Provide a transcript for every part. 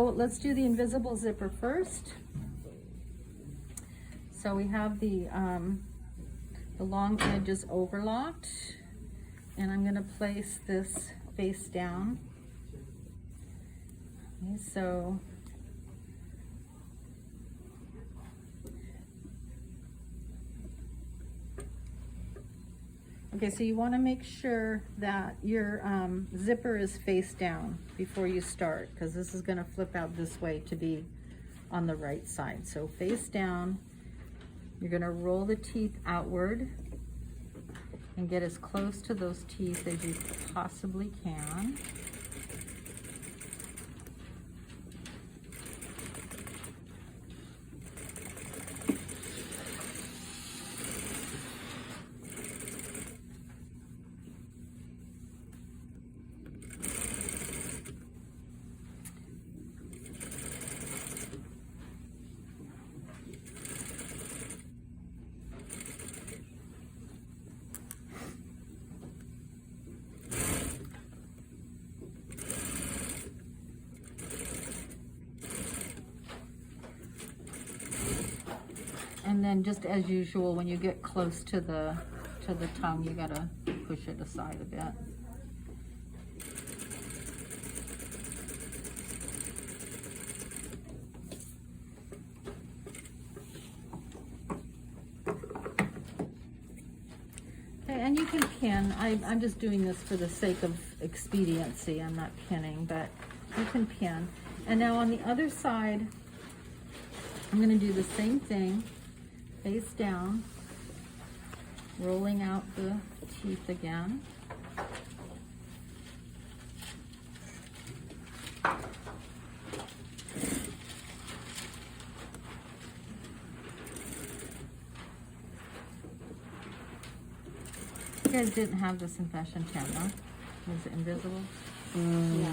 So let's do the invisible zipper first. So we have the long edge is overlocked, and I'm going to place this face down. Okay, so you want to make sure that your zipper is face down before you start, because this is going to flip out this way to be on the right side. So face down, you're going to roll the teeth outward and get as close to those teeth as you possibly can. And then just as usual, when you get close to the tongue, you gotta push it aside a bit. Okay, and you can pin. I'm just doing this for the sake of expediency. I'm not pinning, but you can pin. And now on the other side, I'm gonna do the same thing. Face down, rolling out the teeth again. You guys didn't have this in Fashion 10, huh? Was it invisible? Yeah.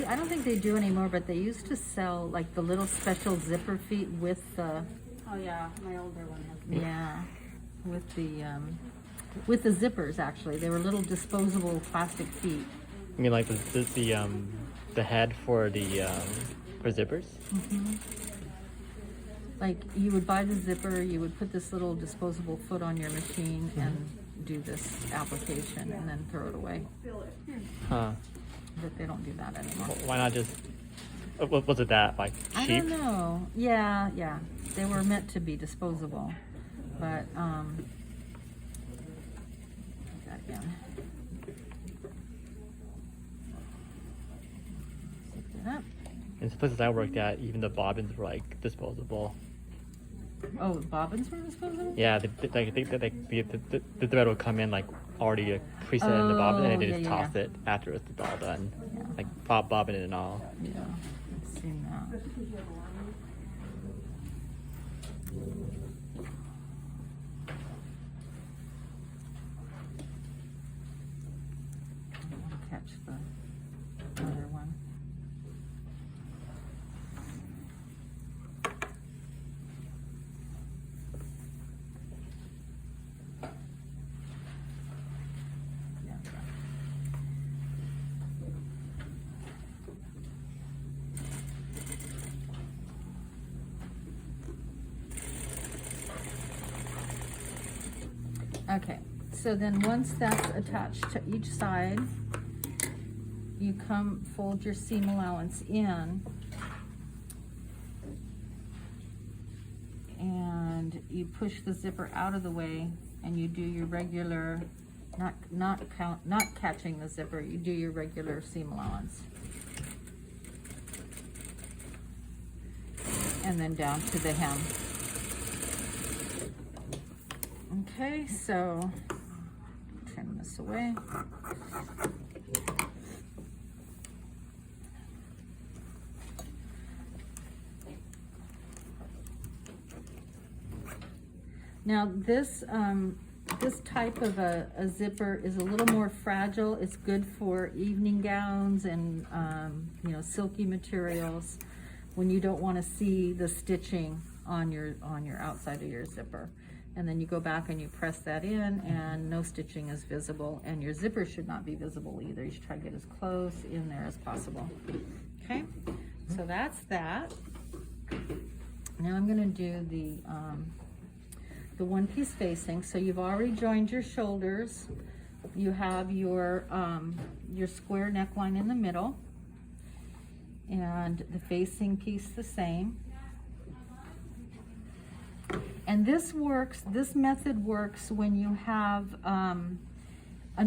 I don't think they do anymore, but they used to sell like the little special zipper feet with the. Oh yeah, my older one has. Yeah, with the zippers actually. They were little disposable plastic feet. You mean like the head for the for zippers? Mm-hmm. Like you would buy the zipper, you would put this little disposable foot on your machine and do this application and then throw it away. Huh. But they don't do that anymore. Why not just? Was it that like cheap? I don't know. Yeah. They were meant to be disposable, but that again. Zip it up. In the places I worked at, even the bobbins were like disposable. Oh, bobbins were disposable? Yeah, the thread would come in like already preset in the bobbin, and they just toss it after it's all done. Yeah. Like pop bobbin and all. Yeah, I've seen that. Catch the other one. Okay, so then once that's attached to each side, you fold your seam allowance in, and you push the zipper out of the way, and you do your regular, not catching the zipper, you do your regular seam allowance. And then down to the hem. Okay, so trim this away. Now this type of a zipper is a little more fragile. It's good for evening gowns and silky materials when you don't want to see the stitching on your outside of your zipper. and then you go back and you press that in, and no stitching is visible, and your zipper should not be visible either. You should try to get as close in there as possible. Okay, so that's that. Now I'm going to do the one-piece facing. So you've already joined your shoulders. You have your square neckline in the middle, and the facing piece the same. And this method works when you have an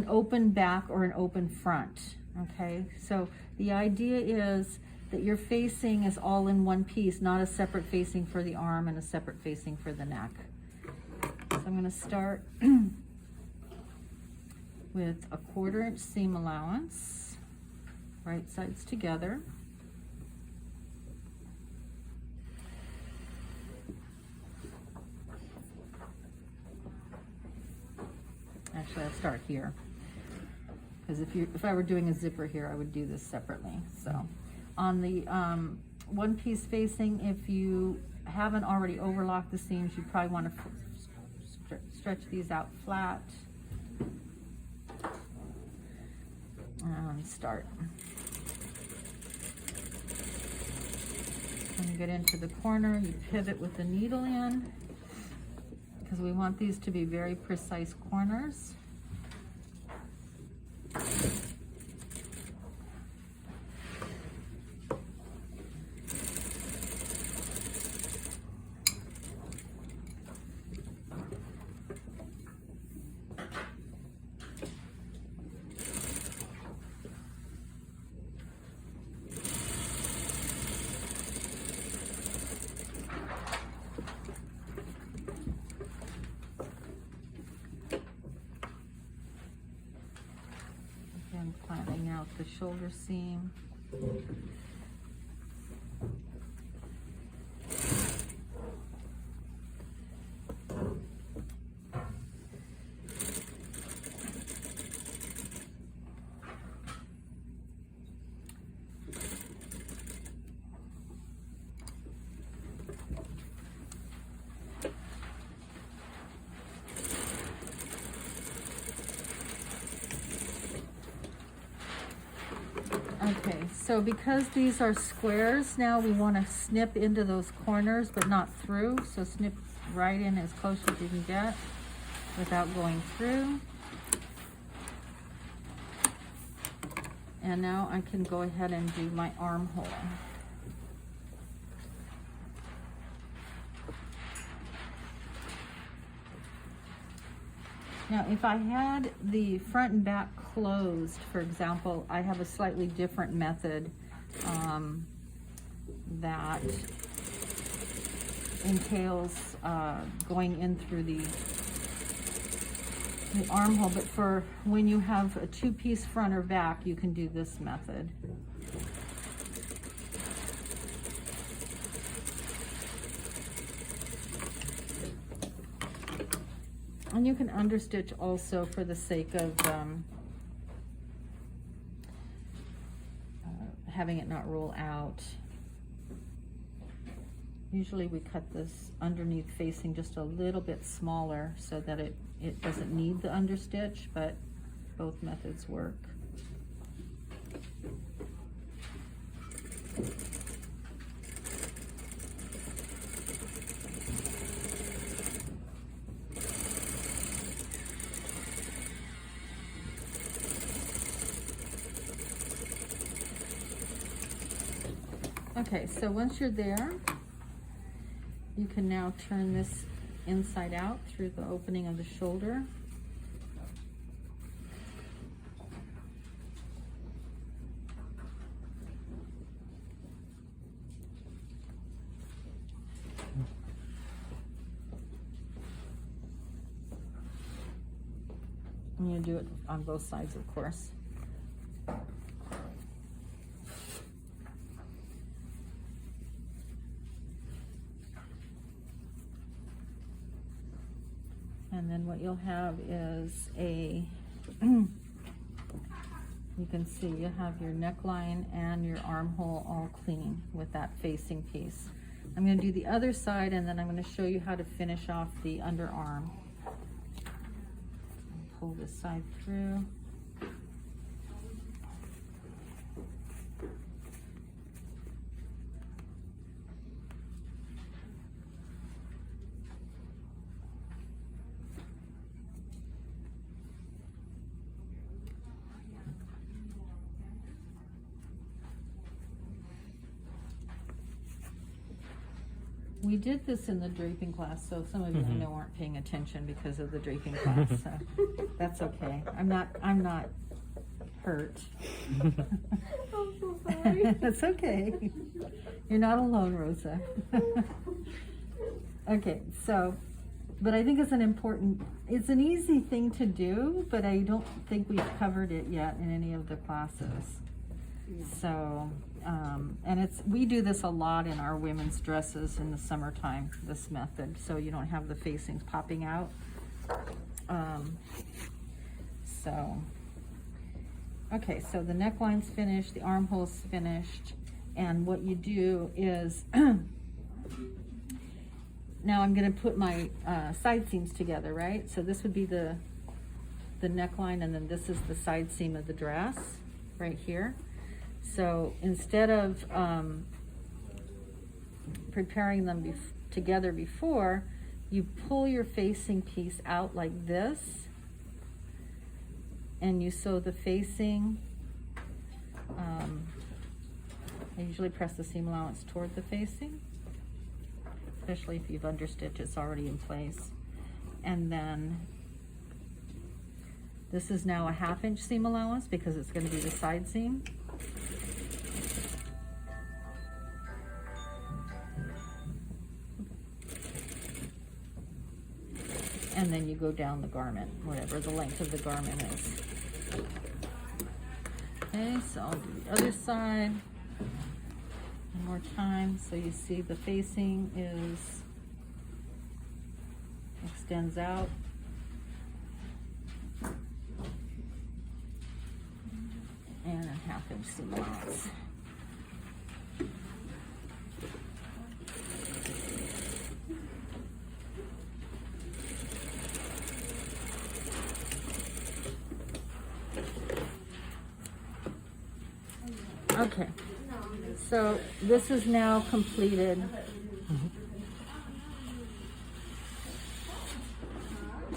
open back or an open front, okay? So the idea is that your facing is all in one piece, not a separate facing for the arm and a separate facing for the neck. So I'm gonna start with a 1/4 inch seam allowance, right sides together. Actually, I'll start here, because if I were doing a zipper here, I would do this separately. So on the one-piece facing, if you haven't already overlocked the seams, you probably want to stretch these out flat. Start. When you get into the corner, you pivot with the needle in, because we want these to be very precise corners. Again, flattening out the shoulder seam. Okay, so because these are squares now, we want to snip into those corners, but not through. So snip right in as close as you can get without going through. And now I can go ahead and do my armhole. Now, if I had the front and back closed, for example, I have a slightly different method that entails going in through the armhole, but for when you have a 2-piece front or back, you can do this method. And you can understitch also for the sake of having it not roll out. Usually we cut this underneath facing just a little bit smaller so that it doesn't need the understitch, but both methods work. Okay, so once you're there, you can now turn this inside out through the opening of the shoulder. I'm going to do it on both sides, of course. And then what you'll have is a, you can see you have your neckline and your armhole all clean with that facing piece. I'm gonna do the other side, and then I'm gonna show you how to finish off the underarm. Pull this side through. We did this in the draping class, so some of you I know aren't paying attention because of the draping class, so that's okay. I'm not hurt. I'm so sorry. That's okay. You're not alone, Rosa. Okay, so, but I think it's an easy thing to do, but I don't think we've covered it yet in any of the classes. No. So, and we do this a lot in our women's dresses in the summertime, this method, so you don't have the facings popping out. Okay, so the neckline's finished, the armhole's finished, and what you do is, now I'm gonna put my side seams together, right? So this would be the neckline, and then this is the side seam of the dress, right here. So instead of preparing them together before, you pull your facing piece out like this, and you sew the facing. I usually press the seam allowance toward the facing, especially if you've understitched, it's already in place. And then this is now a 1/2 inch seam allowance because it's going to be the side seam. And then you go down the garment, whatever the length of the garment is. Okay, so I'll do the other side one more time. So you see the facing extends out. And a 1/2 inch seam allowance. Okay, so this is now completed.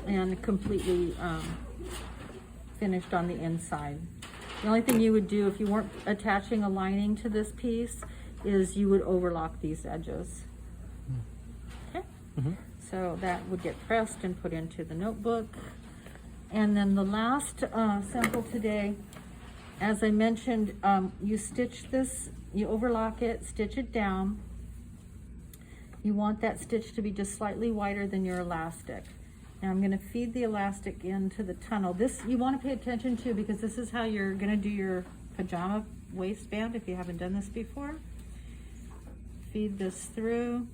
And completely finished on the inside. The only thing you would do if you weren't attaching a lining to this piece is you would overlock these edges. Okay, so that would get pressed and put into the notebook. And then the last sample today, as I mentioned, you stitch this, you overlock it, stitch it down. You want that stitch to be just slightly wider than your elastic. Now I'm going to feed the elastic into the tunnel. This you want to pay attention to because this is how you're going to do your pajama waistband if you haven't done this before. Feed this through.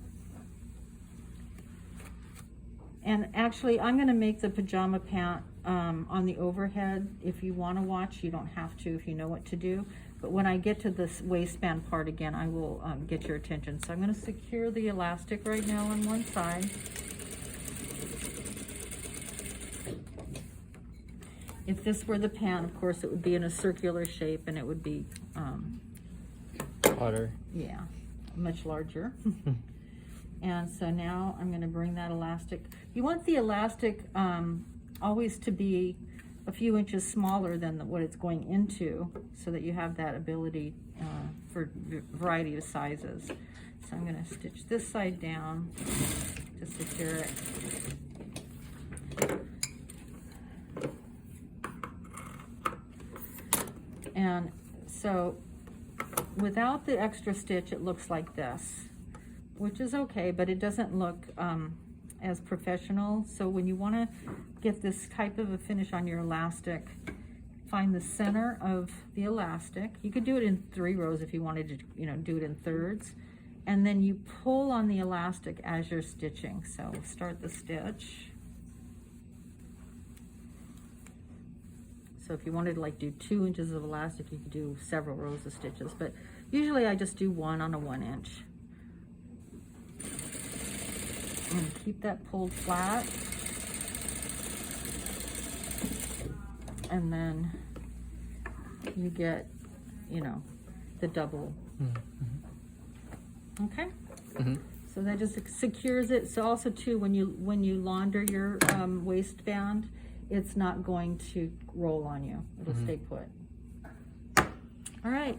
And actually I'm going to make the pajama pant on the overhead. If you want to watch, you don't have to if you know what to do. But when I get to this waistband part again, I will get your attention. So I'm going to secure the elastic right now on one side. If this were the pant, of course, it would be in a circular shape and it would be, Harder. yeah, much larger. And so now I'm going to bring that elastic. You want the elastic always to be a few inches smaller than what it's going into so that you have that ability for variety of sizes. So I'm going to stitch this side down to secure it. And so without the extra stitch, it looks like this, which is okay, but it doesn't look as professional. So when you want to get this type of a finish on your elastic, find the center of the elastic. You could do it in 3 rows if you wanted to, do it in thirds. And then you pull on the elastic as you're stitching. So start the stitch. So if you wanted to like do 2 inches of elastic, you could do several rows of stitches, but usually I just do 1 on a 1 inch. And keep that pulled flat. And then you get, you know, the double. Okay? So that just secures it. So also too, when you launder your waistband, it's not going to roll on you. It'll stay put. All right.